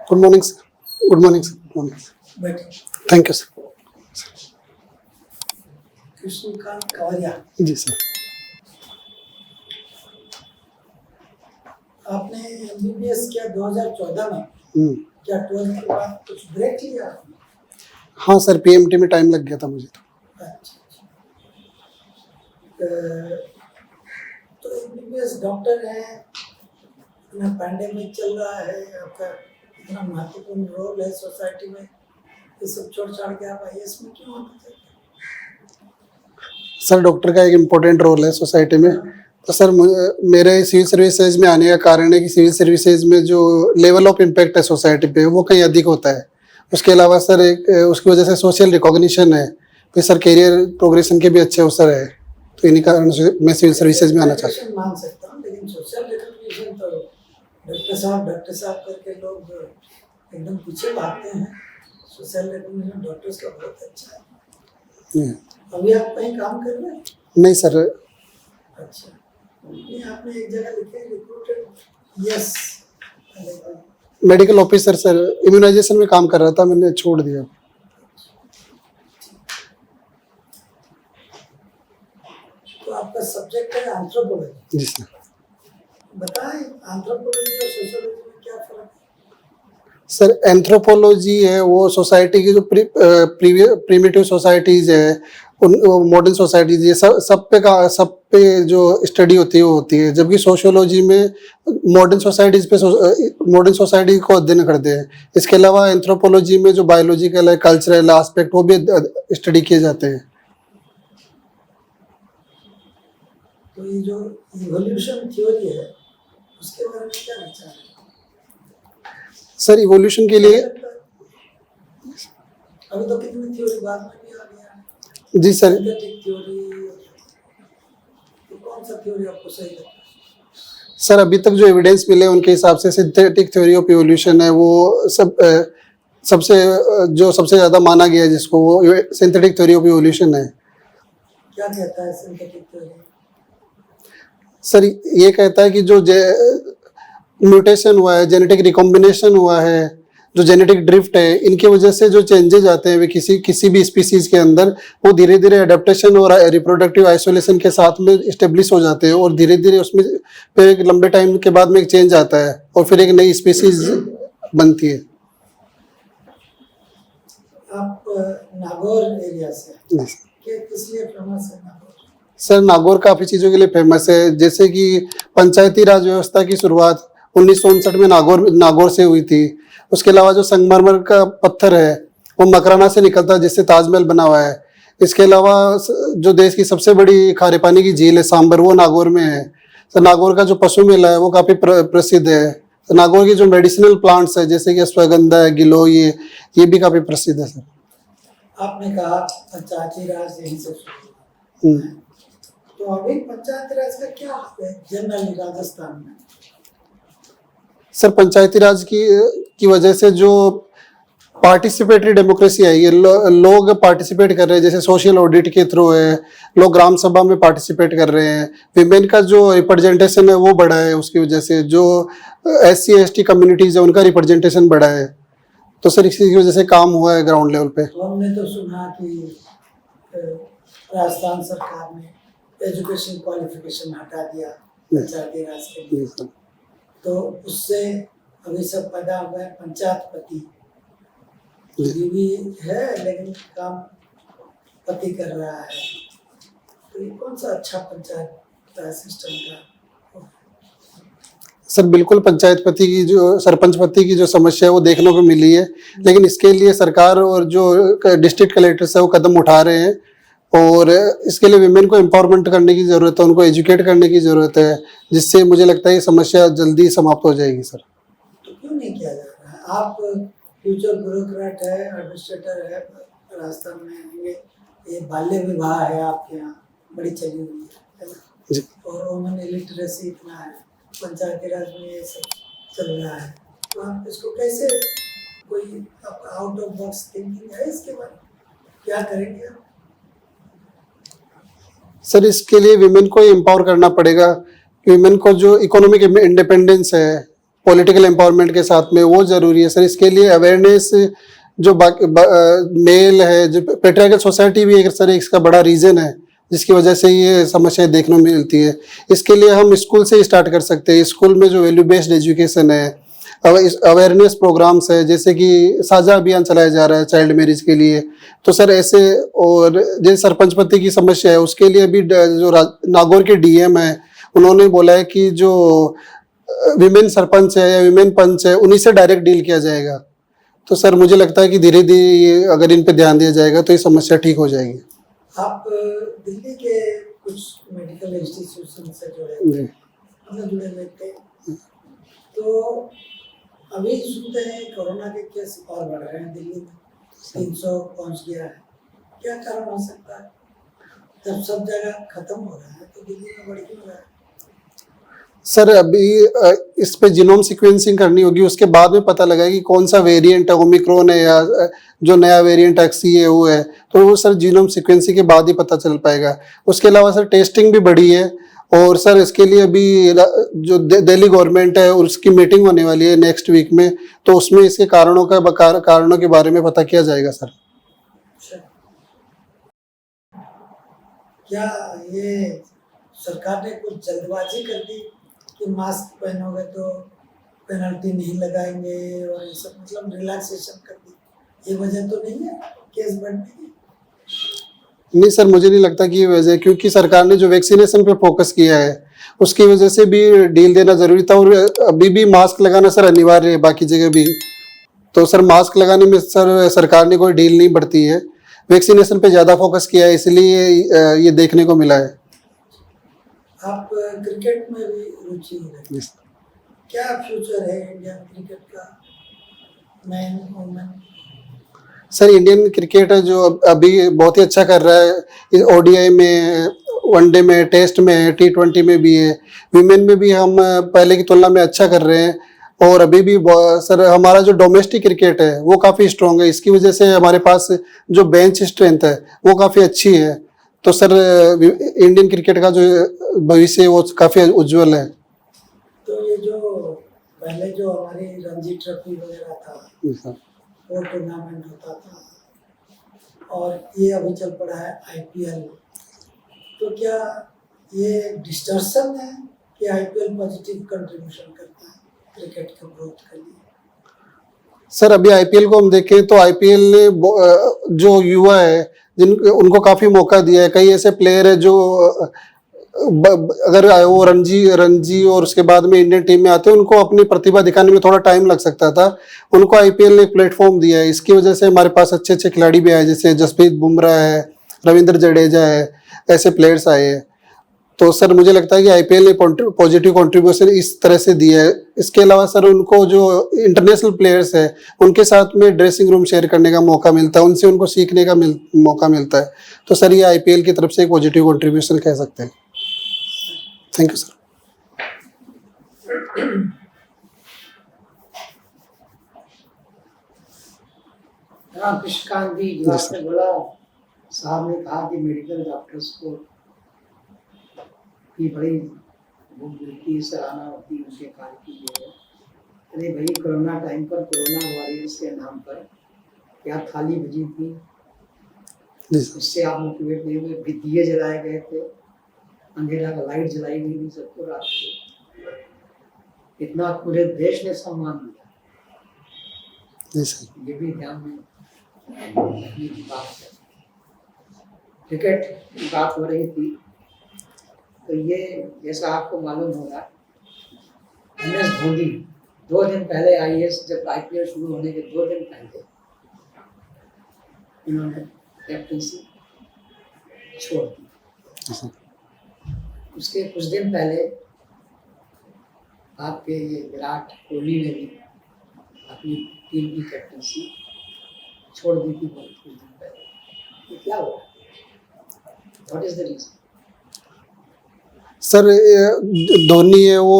Good morning sir. Good morning sir. Good morning. बैठे. Thank you sir. Krishnakant Kavariya, जी sir. आपने MBBS किया 2014 में. क्या 12th के बाद कुछ ब्रेक लिया आपने? हाँ सर, पीएमटी में टाइम लग गया था मुझे तो. अच्छा. तो एमबीबीएस डॉक्टर हैं, इतना पैंडेमिक चल रहा है, आपका इतना महत्वपूर्ण रोल है सोसाइटी में, ये सब छोड़ छाड़ के आप आईएएस में क्यों आना चाहते हैं? सर डॉक्टर का एक इम्पोर्टेंट रोल है सोसाइटी में. तो सर मेरे सिविल सर्विसेज में आने का कारण है कि सिविल सर्विसेज में जो लेवल ऑफ इम्पैक्ट है सोसाइटी पे वो कहीं अधिक होता है. उसके अलावा सर एक उसकी वजह से सोशल रिकॉग्निशन है, फिर सर करियर प्रोग्रेशन के भी अच्छे अवसर है. तो इन्हीं कारण से मैं सिविल सर्विसेज में आना चाहता हूँ. मान सकता हूँ, लेकिन सोशल रिकॉग्निशन तो डॉक्टर साहब करके लोग एकदम पीछे भागते हैं. सोशल रिकॉग्निशन डॉक्टर्स का बहुत अच्छा है. अभी आप कहीं काम कर रहे हैं? नहीं सर. अच्छा. नहीं, आपने एक जगह लिखे recruited. Yes. Medical officer sir, immunisation में काम कर रहा था, मैंने छोड़ दिया. तो आपका सब्जेक्ट है एंथ्रोपोलॉजी. जी सर. बताएं एंथ्रोपोलॉजी और सोशियोलॉजी में क्या फर्क है? सर एंथ्रोपोलॉजी है वो सोसाइटी की जो प्रीमिटिव सोसाइटीज है, उन मॉडर्न सोसाइटीज, ये सब पे जो स्टडी होती है वो होती है. जबकि सोशियोलॉजी में मॉडर्न सोसाइटी को अध्ययन करते हैं. इसके अलावा एंथ्रोपोलॉजी में जो बायोलॉजिकल है, कल्चरल एस्पेक्ट, वो भी स्टडी किए जाते हैं. तो ये जो इवोल्यूशन थ्योरी है उसके बारे में क्या विचार है? सर इवोल्यूशन के लिए अभी तो कितनी थ्योरी बाद में भी आ गया है. जी सर. सिंथेटिक थ्योरी, तो कौन सा थ्योरी आपको सही लगता है? सर अभी तक जो एविडेंस मिले उनके हिसाब से सिंथेटिक थ्योरी ऑफ इवोल्यूशन है वो सबसे ज़्यादा माना गया है, जिसको वो सिंथेटिक थ्योरी ऑफ इवोल्यूशन है. क्या कहता है सिंथेटिक थ्योरी? सर ये कहता है कि जो म्यूटेशन हुआ है, जेनेटिक रिकॉम्बिनेशन हुआ है, जो जेनेटिक ड्रिफ्ट है, इनकी वजह से जो चेंजेज आते हैं वे किसी भी स्पीसीज के अंदर, वो धीरे धीरे एडेप्टेशन और रिप्रोडक्टिव आइसोलेशन के साथ में इस्टेब्लिश हो जाते हैं, और धीरे धीरे उसमें फिर एक लंबे टाइम के बाद में एक चेंज आता है और फिर एक नई स्पीसीज बनती है. आप नागौर एरिया से किस लिए फेमस है नागौर? सर नागौर काफ़ी चीज़ों के लिए फेमस है, जैसे कि पंचायती राज व्यवस्था की शुरुआत 1959 में नागौर से हुई थी. उसके अलावा जो संगमरमर का पत्थर है वो मकराना से निकलता है, जिससे ताजमहल बना हुआ है. इसके अलावा जो देश की सबसे बड़ी खारे पानी की झील है सांबर, वो नागौर में है. तो नागौर का जो पशु मेला है वो काफ़ी प्रसिद्ध है. तो नागौर की जो मेडिसिनल प्लांट्स है जैसे कि अश्वगंधा है, गिलोय, ये भी काफ़ी प्रसिद्ध है. सर आपने कहा पंचायती राज यहीं से शुरू हुआ, तो अभी पंचायती राज का क्या है जनरली राजस्थान में? सर पंचायती राज की वजह से जो पार्टिसिपेटरी डेमोक्रेसी है, ये लोग पार्टिसिपेट कर रहे हैं. जैसे सोशल ऑडिट के थ्रू है, लोग ग्राम सभा में पार्टिसिपेट कर रहे हैं. विमेन का जो रिप्रेजेंटेशन है वो बढ़ा है. उसकी वजह से जो SC ST कम्युनिटीज है उनका रिप्रेजेंटेशन बढ़ा है. तो सर इसी वजह से काम हुआ है ग्राउंड लेवल पे. तो हमने तो सुना कि राजस्थान सरकार ने एजुकेशन क्वालिफिकेशन हटा दिया पंचायती राज के लिए, तो उससे अभी सब पैदा हुआ है पंचायतपति. बीवी है लेकिन काम पति कर रहा है, तो ये कौन सा अच्छा पंचायत राज सिस्टम का? सर बिल्कुल पंचायतपति की जो सरपंचपति की जो समस्या है वो देखने को मिली है, लेकिन इसके लिए सरकार और जो डिस्ट्रिक्ट कलेक्टर्स है वो कदम उठा रहे हैं. और इसके लिए विमेन को एम्पावरमेंट करने की ज़रूरत है, उनको एजुकेट करने की ज़रूरत है, जिससे मुझे लगता है ये समस्या जल्दी समाप्त हो जाएगी. सर तो क्यों नहीं किया जा रहा है? आप फ्यूचर ब्यूरोक्रेट है, एडमिनिस्ट्रेटर है, राजस्थान में ये बाल्य विवाह है आपके यहाँ बड़ी चली हुई है ना, और वुमेन इलिटरेसी इतना है, पंचायती राज में ये सब चल रहा है, तो आप इसको कैसे, कोई आउट ऑफ बॉक्स थिंकिंग है इसके बारे में? क्या करेंगे आप? सर इसके लिए विमेन को एम्पावर करना पड़ेगा. विमेन को जो इकोनॉमिक इंडिपेंडेंस है पॉलिटिकल एम्पावरमेंट के साथ में, वो ज़रूरी है सर। इसके लिए अवेयरनेस जो मेल है, जो पेट्रियार्कल सोसाइटी भी एक सर इसका बड़ा रीज़न है जिसकी वजह से ये समस्याएं देखने को मिलती है। इसके लिए हम स्कूल से ही स्टार्ट कर सकते हैं। स्कूल में जो वैल्यू बेस्ड एजुकेशन है, अवेयरनेस प्रोग्राम्स है, जैसे कि साझा अभियान चलाया जा रहा है चाइल्ड मैरिज के लिए, तो सर ऐसे, और जैसे सरपंच पति की समस्या है उसके लिए भी जो नागौर के डीएम है उन्होंने बोला है कि जो विमेन सरपंच है या विमेन पंच है उन्हीं से डायरेक्ट डील किया जाएगा। तो सर मुझे लगता है कि धीरे धीरे अगर इन पे ध्यान दिया जाएगा तो ये समस्या ठीक हो जाएगी। आप दिल्ली के कुछ मेडिकल इंस्टीट्यूशन से जुड़े जी मतलब जुड़े हुए थे, तो अभी सुनते हैं कोरोना के केस और बढ़ रहे हैं दिल्ली में, 300 पहुंच गया है। क्या कारण हो सकता है? जब सब जगह खत्म हो रहा है तो दिल्ली में बढ़ क्यों रहा है? सर अभी इस पे जीनोम सीक्वेंसिंग करनी होगी, उसके बाद में पता लगेगा कि कौन सा वेरिएंट है, ओमिक्रॉन है या जो नया वेरिएंट XCA वो है, तो वो सर जीनोम सीक्वेंसिंग के बाद ही पता चल पाएगा। उसके अलावा सर टेस्टिंग भी बढ़ी है, और सर इसके लिए अभी जो दिल्ली गवर्नमेंट है उसकी मीटिंग होने वाली है नेक्स्ट वीक में, तो उसमें इसके कारणों के बारे में पता किया जाएगा सर। अच्छा, क्या ये सरकार ने कुछ जल्दबाजी कर दी कि मास्क पहनोगे तो पेनल्टी नहीं लगाएंगे और ये सब, मतलब रिलैक्सेशन कर दी, ये वजह तो नहीं है केस बढ़ने की? नहीं सर, मुझे नहीं लगता कि ये वजह है, क्योंकि सरकार ने जो वैक्सीनेशन पे फोकस किया है उसकी वजह से भी डील देना जरूरी था, और अभी भी मास्क लगाना सर अनिवार्य है बाकी जगह भी। तो सर मास्क लगाने में सर सरकार ने कोई डील नहीं बढ़ती है, वैक्सीनेशन पे ज़्यादा फोकस किया है, इसलिए ये देखने को मिला है। आप क्रिकेट में भी रुचि रखते हैं, क्या फ्यूचर है इंडियन क्रिकेट का, man women? Sir Indian cricket है जो अभी बहुत ही अच्छा कर रहा है, ODI में, वनडे में, टेस्ट में, T20 में भी है, विमेन में भी हम पहले की तुलना में अच्छा कर रहे हैं, और अभी भी सर हमारा जो डोमेस्टिक क्रिकेट है वो काफ़ी स्ट्रॉन्ग है, इसकी वजह से हमारे पास जो बेंच स्ट्रेंथ है वो काफ़ी अच्छी है। तो सर इंडियन क्रिकेट का जो भविष्य है वो काफ़ी उज्जवल है। तो ये जो पहले जो हमारी रणजी ट्रॉफी वगैरह था वो टूर्नामेंट होता था, और ये अभी चल पड़ा है IPL, तो क्या ये डिस्टर्शन है कि IPL पॉजिटिव कंट्रीब्यूशन करता है क्रिकेट के ग्रोथ के लिए? सर अभी IPL को हम देखें तो IPL ने जो युवा है उनको काफ़ी मौका दिया है। कई ऐसे प्लेयर है जो अगर वो रणजी और उसके बाद में इंडियन टीम में आते हैं, उनको अपनी प्रतिभा दिखाने में थोड़ा टाइम लग सकता था, उनको IPL ने एक प्लेटफॉर्म दिया है। इसकी वजह से हमारे पास अच्छे अच्छे खिलाड़ी भी आए, जैसे जसप्रीत बुमराह है, रविंद्र जडेजा है, ऐसे प्लेयर्स आए हैं। तो सर मुझे लगता है कि IPL ने पॉजिटिव कंट्रीब्यूशन इस तरह से दिया है। इसके अलावा सर उनको जो इंटरनेशनल प्लेयर्स है उनके साथ में ड्रेसिंग रूम शेयर करने का मौका मिलता है, उनसे उनको सीखने का मौका मिलता है। तो सर ये IPL की तरफ से एक पॉजिटिव कंट्रीब्यूशन कह सकते हैं। Thank you sir. हाँ, कृष्णकांत जी, जो आपने बोला, साहब ने कहा कि मेडिकल डॉक्टर्स को की बड़ी मिलती, सराहना होती उनके कार्य की है। अरे भाई, कोरोना टाइम पर कोरोना वॉरियर्स के नाम पर क्या थाली बजी थी, उससे आप मोटिवेट नहीं हुए, दिए जलाए गए थे, अंधेरा का लाइट जलाई गई थी सबको रात को, इतना पूरे देश ने सम्मान दिया। ये भी ध्यान में रखने की बात है। क्रिकेट की बात हो रही थी, तो ये जैसा आपको मालूम होगा, MS धोनी 2 दिन पहले IAS, जब IPL शुरू होने के 2 दिन पहले इन्होंने कैप्टनसी छोड़ दी। उसके कुछ दिन पहले आपके ये विराट कोहली ने भी अपनी टीम की कैप्टनसी छोड़ दी थी बहुत कुछ दिन पहले। ये क्या हुआ? What is the reason? Sir Dhoni है वो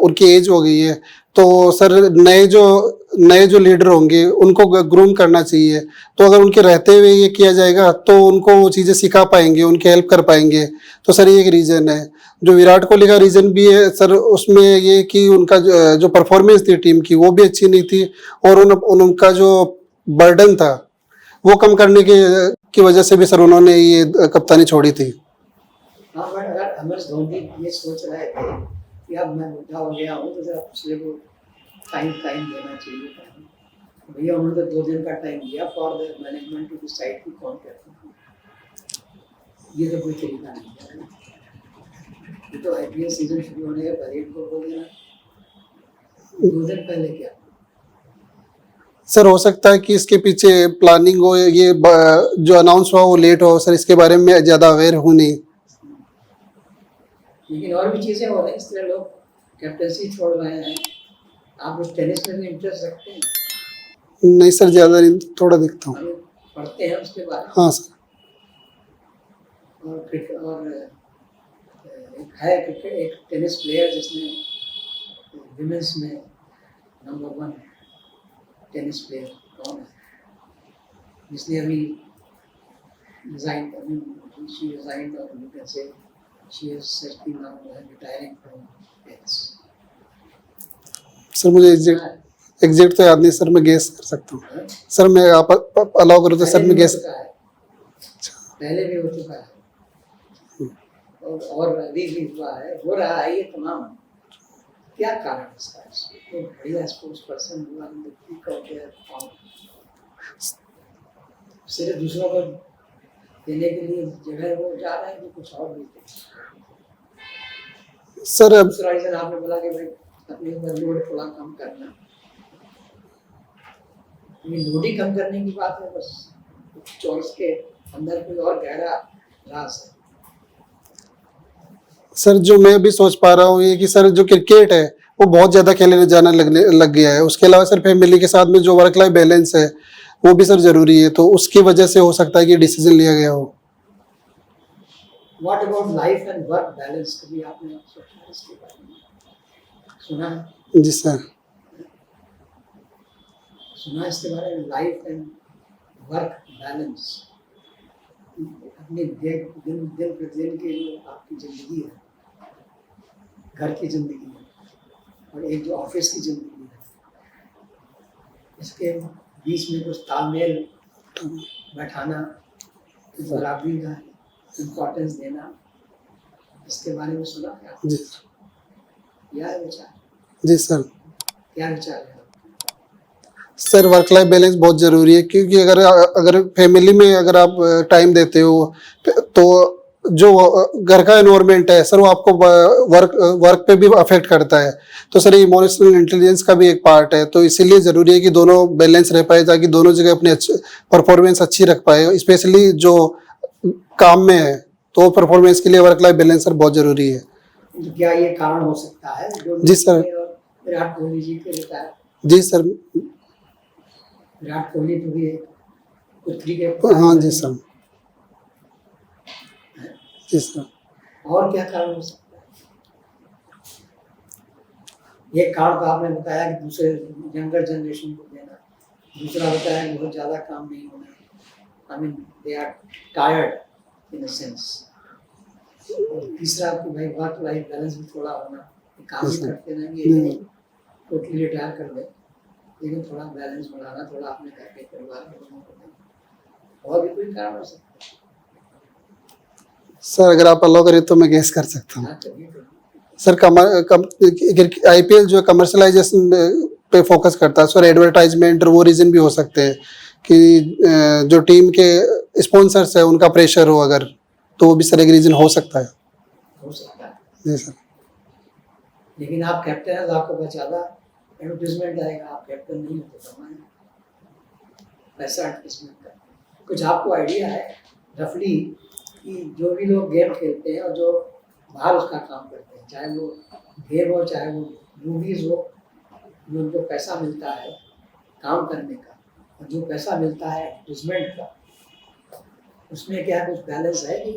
उनकी एज हो गई है, तो सर नए जो लीडर होंगे उनको ग्रूम करना चाहिए। तो अगर उनके रहते हुए ये किया जाएगा तो उनको वो चीज़ें सिखा पाएंगे, उनकी हेल्प कर पाएंगे। तो सर ये एक रीज़न है। जो विराट कोहली का रीज़न भी है सर, उसमें ये कि उनका जो परफॉर्मेंस थी टीम की वो भी अच्छी नहीं थी, और उनका जो बर्डन था वो कम करने की वजह से भी सर उन्होंने ये कप्तानी छोड़ी थी। हाँ, बट अगर MS धोनी ये सोच रहे थे कि अब मैं बुढ़ा हो गया हूँ तो जरा पिछले को टाइम देना चाहिए था। भैया उन्होंने तो 2 दिन का टाइम दिया for the management to decide कि कौन कैप्टन है। ये तो कोई तरीका नहीं है ना। ये तो IPL सीजन शुरू होने के पहले इनको बोल देना, 2 दिन पहले क्या। सर हो सकता है कि इसके पीछे प्लानिंग हो, ये जो अनाउंस हुआ वो लेट हो सर, इसके बारे में ज़्यादा अवेयर हूँ नहीं। लेकिन और भी चीज़ें हो रही हैं, इस तरह लोग कैप्टनसी छोड़ रहे हैं। आप उस टेनिस में भी इंटरेस्ट रखते हैं? नहीं सर, ज़्यादा नहीं, थोड़ा देखता हूँ। अभी पढ़ते हैं उसके बारे में? हाँ सर। और क्रिकेट और एक टेनिस प्लेयर जिसने विमेंस में नंबर 1 टेनिस प्लेयर कौन है, जिसने अभी she resigned or you can say she is certainly now retiring from tennis. Sir मुझे एग्जैक्ट तो याद नहीं सर, मैं गेस कर सकता हूँ। सर मैं आप अलाउ करो तो सर मैं गेस। पहले भी हो चुका है और अभी भी हुआ है, हो रहा है। ये तमाम क्या कारण है इसका? तो बढ़िया स्पोर्ट्स पर्सन हुआ, सिर्फ दूसरों को देने के लिए जगह वो जा रहे हैं कि कुछ और भी सर। दूसरा रीजन आपने बोला कि भाई अपने लोड थोड़ा कम करना, ये लोड ही कम करने की बात है बस, चॉइस के अंदर कोई और गहरा राज है। सर जो मैं भी सोच पा रहा हूँ ये कि सर जो क्रिकेट है वो बहुत ज़्यादा खेलने जाना लग गया है। उसके अलावा सर फैमिली के साथ में जो वर्क लाइफ बैलेंस है वो भी सर ज़रूरी है, तो उसकी वजह से हो सकता है कि डिसीजन लिया गया हो। What about life and work balance? कभी आपने सोचा इसके बारे में? सुना है? जी सर। सुना इसके बारे में, लाइफ एंड वर्क बैलेंस। अपने दिन प्रतिदिन की जो आपकी ज़िंदगी है, घर की ज़िंदगी है और एक जो ऑफिस की ज़िंदगी है, इसके बीच में कुछ तालमेल बैठाना, बराबरी का इम्पोर्टेंस देना, इसके बारे में सुना है आपने? जी क्या है विचार? जी सर। क्या विचार है? सर वर्क लाइफ बैलेंस बहुत ज़रूरी है, क्योंकि अगर फैमिली में अगर आप टाइम देते हो तो जो घर का एनवायरनमेंट है सर वो आपको वर्क पे भी अफेक्ट करता है। तो सर इमोशनल इंटेलिजेंस का भी एक पार्ट है, तो इसीलिए ज़रूरी है कि दोनों बैलेंस रह पाए, ताकि दोनों जगह अपनी परफॉर्मेंस अच्छी रख पाए। स्पेशली जो काम में है तो परफॉर्मेंस के लिए वर्क लाइफ बैलेंस सर बहुत ज़रूरी है। तो क्या ये कारण हो सकता है जी सर। विराट कोहली जी के रिटायर? जी सर। विराट कोहली तो भी पुत्री के। हाँ जी सर। जी सर। और क्या कारण हो सकता है? एक कारण तो आपने बताया कि दूसरे यंगर जनरेशन को देना, दूसरा बताया कि बहुत ज़्यादा काम नहीं होना, I mean they are tired in a sense, और तीसरा कि भाई वर्क लाइफ बैलेंस भी थोड़ा होना, काम भी करते रहेंगे, टोटली रिटायर कर दे, लेकिन थोड़ा बैलेंस बढ़ाना, थोड़ा अपने घर के परिवार के लोगों को देना। और भी कोई कारण हो सकता है? सर अगर आप अलाउ करें तो मैं गेस कर सकता हूँ। सर IPL जो कमर्शलाइजेशन पे फोकस करता है सर, एडवर्टाइजमेंट और वो रीज़न भी हो सकते हैं कि जो टीम के स्पॉन्सर्स है उनका प्रेशर हो अगर, तो वो भी सर एक रीज़न हो सकता है। हो सकता है। जी सर। लेकिन आप कैप्टन हैं तो आपको बहुत ज़्यादा एडवर्टाइजमेंट आएगा, आप कैप्टन नहीं हो तो कमाएं पैसा एडवर्टाइजमेंट का। कुछ आपको आइडिया है रफली कि जो भी लोग गेम खेलते हैं और जो बाहर उसका काम करते हैं, चाहे वो गेम हो चाहे वो मूवीज़ हो, जो उनको पैसा मिलता है काम करने का और जो पैसा मिलता है एडवर्टाइजमेंट का, उसमें क्या कुछ बैलेंस है कि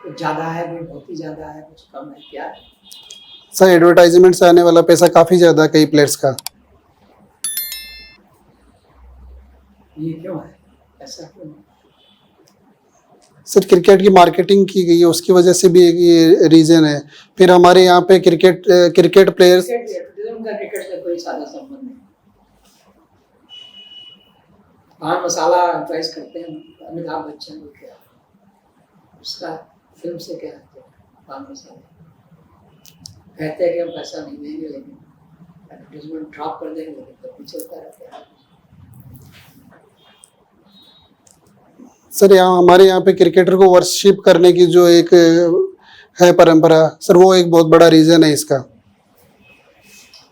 कुछ ज़्यादा है, कोई बहुत ही ज़्यादा है, कुछ कम है, क्या है? सर एडवर्टाइजमेंट से आने वाला पैसा काफ़ी ज़्यादा है कई प्लेयर्स का। ये क्यों है, ऐसा क्यों है? सर क्रिकेट की मार्केटिंग की गई है, उसकी वजह से भी एक ये रीज़न है। फिर हमारे यहाँ पे क्रिकेट प्लेयर्स एडवर्टाइजमेंट का क्रिकेट से कोई सादा संबंध नहीं। पान मसाला एडवर्टाइज करते हैं अमिताभ बच्चन को, क्या उसका फिल्म से क्या है? पान मसाला कहते हैं कि हम पैसा नहीं देंगे, लेकिन एडवर्टाइजमेंट ड्रॉप कर देंगे, लेकिन तब भी चलता रहता है। सर यहाँ हमारे यहाँ पे क्रिकेटर को वर्शिप करने की जो एक है परंपरा, सर वो एक बहुत बड़ा रीज़न है इसका।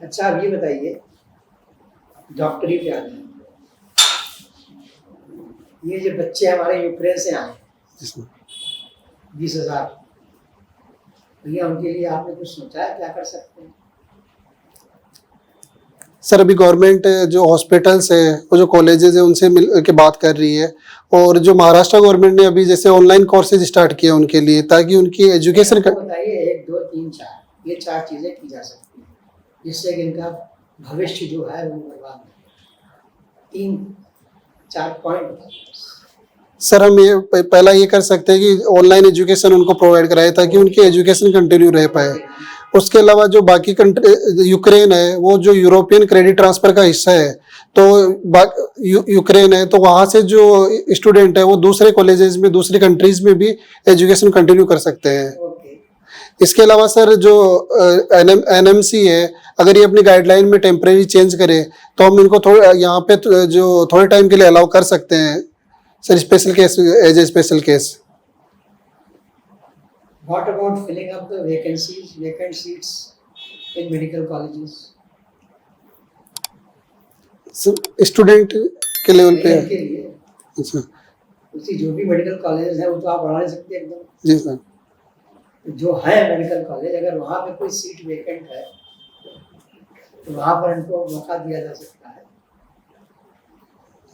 अच्छा अब ये बताइए, डॉक्टरी पे आ जाए, ये जो बच्चे हमारे यूक्रेन से आए 20,000, भैया उनके लिए आपने कुछ सोचा है क्या कर सकते हैं? सर अभी गवर्नमेंट जो हॉस्पिटल्स है, वो जो कॉलेजेस है, उनसे मिल के बात कर रही है। और जो महाराष्ट्र गवर्नमेंट ने अभी जैसे ऑनलाइन कोर्सेज स्टार्ट किए उनके लिए, ताकि उनकी एजुकेशन बताइए 1, 2, 3, 4 ये 4 चीज़ें की जा सकती हैं जिससे कि इनका भविष्य जो है वो बर्बाद नहीं। 3-4 पॉइंट बताइए। सर हम ये पहला ये कर सकते हैं कि ऑनलाइन एजुकेशन उनको प्रोवाइड कराए, ताकि उनकी एजुकेशन कंटिन्यू रह पाए। उसके अलावा जो बाकी कंट्री यूक्रेन है, वो जो यूरोपियन क्रेडिट ट्रांसफर का हिस्सा है, तो यूक्रेन है, तो वहाँ से जो स्टूडेंट है वो दूसरे कॉलेजेस में, दूसरी कंट्रीज में भी एजुकेशन कंटिन्यू कर सकते हैं। इसके अलावा सर जो एनएमसी है, अगर ये अपनी गाइडलाइन में टेम्परेरी चेंज करे तो हम इनको थोड़ा यहाँ पे जो थोड़े टाइम के लिए अलाउ कर सकते हैं sir, special case as a special case. What about filling up the vacant seats in medical colleges? Student के लेवल पे है। के लिए अच्छा उसी जो भी मेडिकल कॉलेज है वो तो आप बढ़ा नहीं सकते एकदम। जी सर। जो है मेडिकल कॉलेज, अगर वहाँ पे कोई सीट वेकेंट है तो वहाँ पर इनको मौका दिया जा सकता है।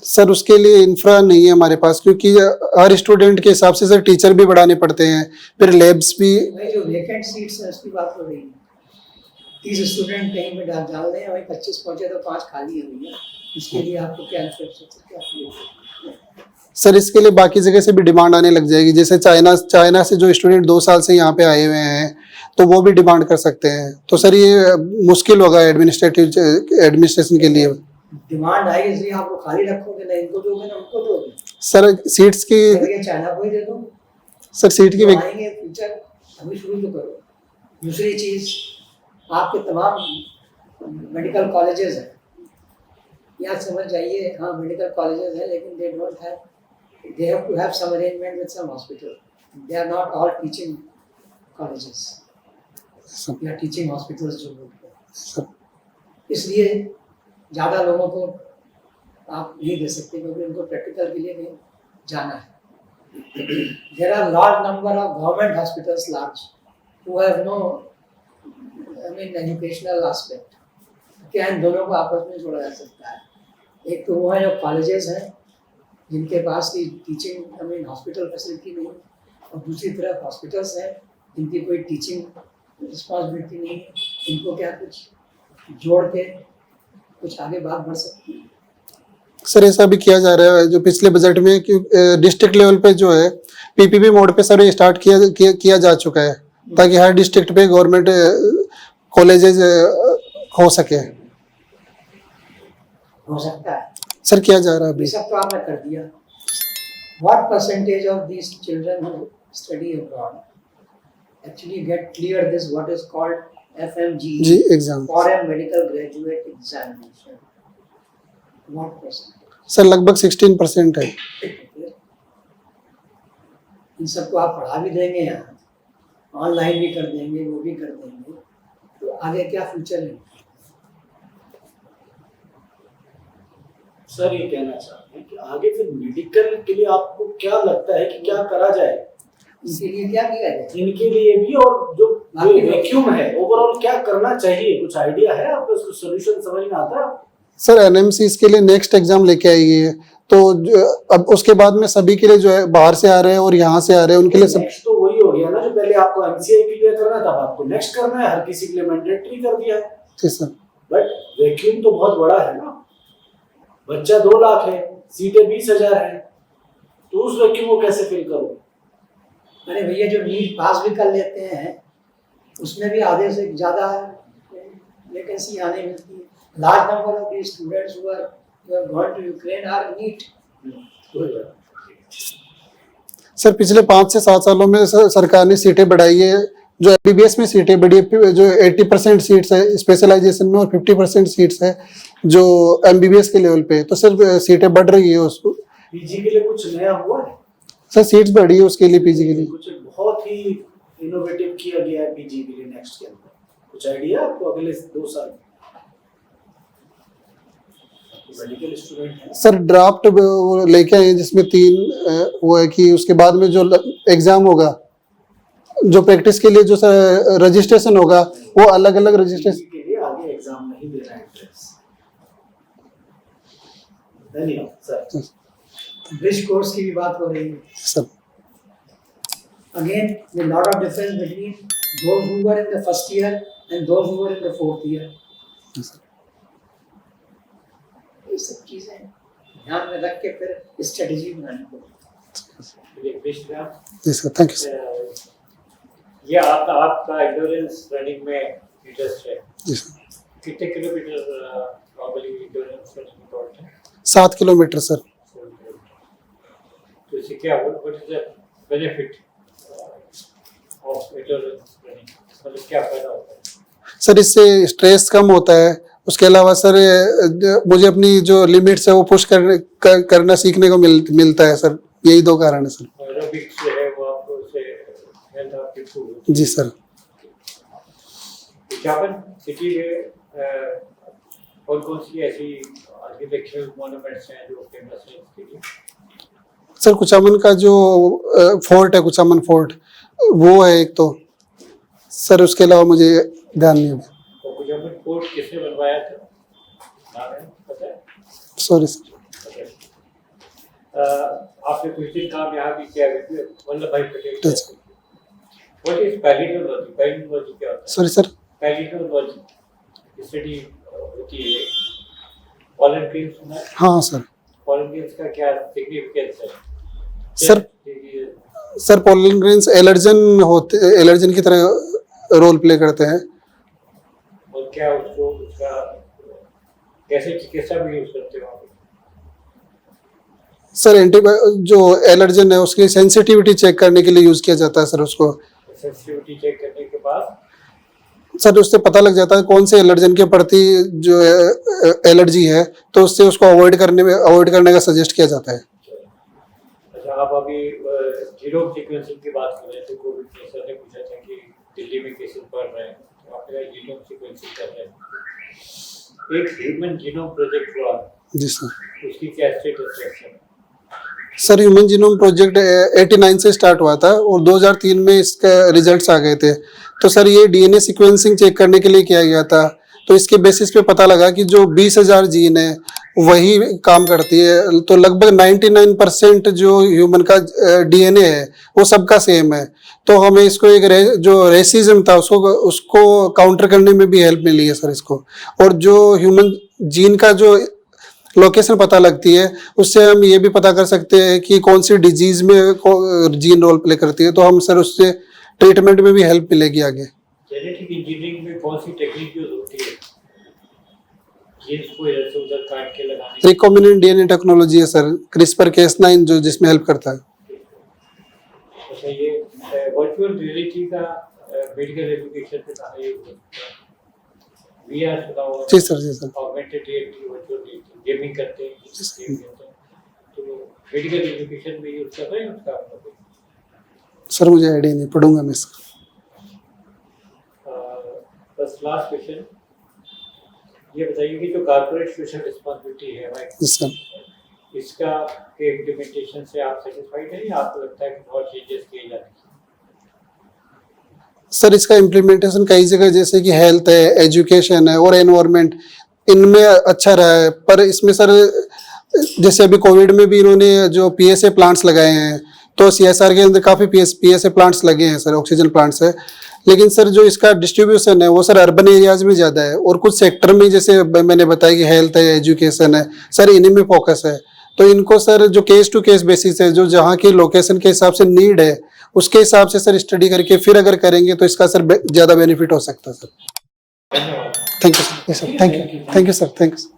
सर उसके लिए इंफ्रा नहीं है हमारे पास, क्योंकि हर स्टूडेंट के हिसाब से सर टीचर भी बढ़ाने पड़ते हैं, फिर लैब्स भी। भाई जो वेकेंट सीट्स है उसकी बात हो रही है। 30 स्टूडेंट कहीं पे डाल रहे हैं, वही 25 पहुंचे तो 5 खाली है भैया। इसके लिए आपको क्या सर इसके लिए बाकी जगह से भी डिमांड आने लग जाएगी। जैसे चाइना से जो स्टूडेंट 2 साल से यहाँ पे आए हुए हैं, तो वो भी डिमांड कर सकते हैं। तो सर ये मुश्किल होगा एडमिनिस्ट्रेशन के लिए। डिमांड आई इसलिए आपको खाली रखोगे ना, इनको दोगे ना उनको दोगे? सर सीट्स की चाइना को ही दे दो सर, सीट की आएंगे फ्यूचर, अभी शुरू तो करो। दूसरी चीज, आपके तमाम मेडिकल कॉलेजेस हैं, यहाँ समझ जाइए, हाँ मेडिकल कॉलेजेस हैं, लेकिन they don't have, they have to have some arrangement with some hospital. They are not all teaching colleges या टीचिंग हॉस्पिटल्स जो लोग हैं। इसलिए ज़्यादा लोगों को आप नहीं दे सकते, क्योंकि उनको प्रैक्टिकल के लिए नहीं जाना है। There are large number of government hospitals large who have no educational aspect. क्या इन दोनों को आपस में जोड़ा जा सकता है? एक तो वो है जो कॉलेजेस हैं जिनके पास की टीचिंग हॉस्पिटल फैसिलिटी नहीं, और दूसरी तरफ हॉस्पिटल्स हैं जिनकी कोई टीचिंग रिस्पॉन्सिबिलिटी नहीं है। इनको क्या कुछ जोड़ के कुछ आगे बात बढ़ सकती है? सर ऐसा भी किया जा रहा है जो पिछले बजट में, कि डिस्ट्रिक्ट लेवल पे जो है पीपीपी मोड पे सर ये स्टार्ट किया जा चुका है, ताकि हर डिस्ट्रिक्ट पे गवर्नमेंट कॉलेजेस हो सके। हो सकता है सर किया जा रहा है अभी। सब तो आपने कर दिया। What percentage of these children who study abroad actually get cleared this what is called FMGE exam, Foreign Medical Graduate Examination? What percentage? Sir लगभग 16% है। इन सबको आप पढ़ा भी देंगे, यहाँ ऑनलाइन भी कर देंगे, वो भी कर देंगे, तो आगे क्या फ्यूचर है? सर ये कहना चाहते हैं कि आगे फिर मेडिकल के लिए आपको क्या लगता है कि क्या करा जाए? इनके लिए क्या किया जाए? इनके लिए भी, और जो वैक्यूम है ओवरऑल क्या करना चाहिए? कुछ आइडिया है आपको? उसको सॉल्यूशन समझ में आता है? सर एनएमसी इसके लिए नेक्स्ट एग्जाम लेके आएगी है, तो अब उसके बाद में सभी के लिए जो है बाहर से आ रहे हैं और यहाँ से आ रहे हैं, उनके लिए सब तो वही हो गया पहले आपको एमसीआई क्लियर करना था, अब आपको नेक्स्ट करना है, हर किसी के लिए मैंडेटरी कर दिया है। जी सर। बट वैक्यूम तो बहुत बड़ा है ना, बच्चा 2 लाख है, सीटें 20,000 है, तो उस वैक्यूम को कैसे फिल करो? अरे भैया जो नीट पास भी कर लेते हैं उसमें भी आधे से ज़्यादा वैकेंसी आने मिलती है। Large number of the students who are gone to Ukraine are NEET. Sir पिछले 5 से 7 सालों में सरकार ने सीटें बढ़ाई है। जो एमबीबीएस में सीटें बढ़ी है, जो 80% सीट्स है स्पेशलाइजेशन में और 50% सीट्स है जो एमबीबीएस के लेवल पे, तो सर सीटें बढ़ रही है उसको। पीजी के लिए कुछ नया हुआ है? सर सीट्स बढ़ी है उसके लिए, पीजी के लिए कुछ बहुत ही इनोवेटिव किया गया है पीजी के लिए नेक्स्ट के अंदर, कुछ आइडिया आपको अगले 2 साल? मेडिकल स्टूडेंट है सर ड्राफ्ट लेके आए हैं जिसमें 3 वो है कि उसके बाद में जो एग्जाम होगा, जो प्रैक्टिस के लिए जो सर रजिस्ट्रेशन होगा वो अलग अलग रजिस्ट्रेशन के लिए आगे एग्जाम नहीं देना है एंट्रेंस। धन्यवाद सर। ब्रिज कोर्स की भी बात हो रही है। Sir. Again, a lot of difference between those who were in the first year and those who were in the 4th year. ये सब चीजें ध्यान में रख के फिर स्ट्रेटेजी बनानी पड़ेगी। जी सर, थैंक यू सर। ये आपका एंड्योरेंस रनिंग में इंटरेस्ट है। जी सर। कितने किलोमीटर नॉर्मली एंड्योरेंस रनिंग दौड़ते हैं? 7 किलोमीटर सर। तो इससे क्या what is the benefit of endurance running, मतलब क्या फायदा होता है? सर इससे स्ट्रेस कम होता है। उसके अलावा सर मुझे अपनी जो लिमिट्स है वो पुश करना सीखने को मिलता है सर। यही 2 कारण है सर। एरोबिक्स जो है वो आपको उससे हेल्थ आपकी improve होती है। जी सर। जापान सिटी में और कौन सी ऐसी आर्किटेक्चरल मॉन्यूमेंट्स हैं जो फेमस हैं इसके लिए? सर कुचामन का जो फोर्ट है, कुचामन फोर्ट, वो है एक तो सर। उसके अलावा मुझे ध्यान नहीं है। कुचामन फोर्ट किसने बनवाया था, नाम है पता है? Sorry sir. आपने कुछ दिन काम यहाँ भी किया है वल्लभ भाई पटेल। अच्छा। What is पैलिडोलॉजी? पैलिडोलॉजी क्या होता है? Sorry sir. पैलिडोलॉजी स्टडी होती है। पॉलन ग्रेन्स सुना है? हाँ सर। पॉलन ग्रेन्स का क्या सिग्निफिकेंस है? सर पॉलन ग्रेन्स एलर्जन की तरह रोल प्ले करते हैं। और क्या उसका कैसे चिकित्सा में यूज करते हो आप? सर जो एलर्जन है उसकी सेंसिटिविटी चेक करने के लिए यूज किया जाता है सर। उसको सेंसिटिविटी चेक करने के बाद सर उससे पता लग जाता है कौन से एलर्जन के प्रति जो एलर्जी है, तो उससे उसको अवॉइड करने का सजेस्ट किया जाता है। अच्छा, आप अभी जीनोम सीक्वेंसिंग की बात कर रहे थे। कोविड में सर ने पूछा था कि दिल्ली में केसेस बढ़ रहे हैं, तो आप जीनोम सीक्वेंसिंग कर रहे हैं। एक ह्यूमन जीनोम प्रोजेक्ट हुआ, जी सर। उसकी क्या स्टेटस है? सर ह्यूमन जीनोम प्रोजेक्ट 89 से स्टार्ट हुआ था और 2003 में इसका रिजल्ट्स आ गए थे। तो सर ये डीएनए सीक्वेंसिंग चेक करने के लिए किया गया था। तो इसके बेसिस पे पता लगा कि जो 20,000 जीन है वही काम करती है। तो लगभग 99% जो ह्यूमन का डीएनए है वो सबका सेम है। तो हमें इसको जो रेसिज्म था उसको काउंटर करने में भी हेल्प मिली है सर इसको। और जो ह्यूमन जीन का जो लोकेशन पता लगती है उससे हम ये भी पता कर सकते हैं कि कौन सी डिजीज में जीन रोल प्ले करती है। तो हम सर उससे ट्रीटमेंट में भी हेल्प मिलेगी आगे। जेनेटिक इंजीनियरिंग में कौन सी टेक्निक यूज होती है जीन्स को इधर से उधर काट के लगाने की? रिकॉम्बिनेंट डीएनए टेक्नोलॉजी है सर, CRISPR-Cas9 जो जिसमें हेल्प करता है। अच्छा, ये वर्चुअल रियलिटी का मेडिकल एजुकेशन पे कहाँ यूज होता है? वीआर सुना होगा? जी सर, जी sir. Augmented reality, virtual reality, gaming करते हैं, गेम खेलते हैं, तो मेडिकल एजुकेशन में यूज कर रहे हैं उसका आप लोग? सर मुझे आइडिया नहीं, पढ़ूंगा मैं इसका। बस लास्ट क्वेश्चन ये बताइए कि जो कॉर्पोरेट सोशल रिस्पांसिबिलिटी है हमारी, जी सर। इसका के इम्प्लीमेंटेशन से आप सेटिस्फाइड हैं या आपको लगता है कि बहुत चेंजेस किए जाने चाहिए? सर इसका इम्प्लीमेंटेशन कई जगह जैसे कि हेल्थ है, एजुकेशन है और एनवायरनमेंट, इनमें अच्छा रहा है। पर इसमें सर जैसे अभी कोविड में भी इन्होंने जो PSA प्लांट्स लगाए हैं तो CSR के अंदर काफ़ी PSA प्लांट्स लगे हैं सर, ऑक्सीजन प्लांट्स है। लेकिन सर जो इसका डिस्ट्रीब्यूशन है वो सर अर्बन एरियाज में ज़्यादा है, और कुछ सेक्टर में जैसे मैंने बताया कि हेल्थ है, एजुकेशन है सर, इन्हीं में फोकस है। तो इनको सर जो केस टू केस बेसिस है, जो जहाँ की लोकेशन के हिसाब से नीड है उसके हिसाब से सर स्टडी करके फिर अगर करेंगे तो इसका सर ज़्यादा बेनिफिट हो सकता है सर। धन्यवाद। Thank you sir, thank you sir, thank you.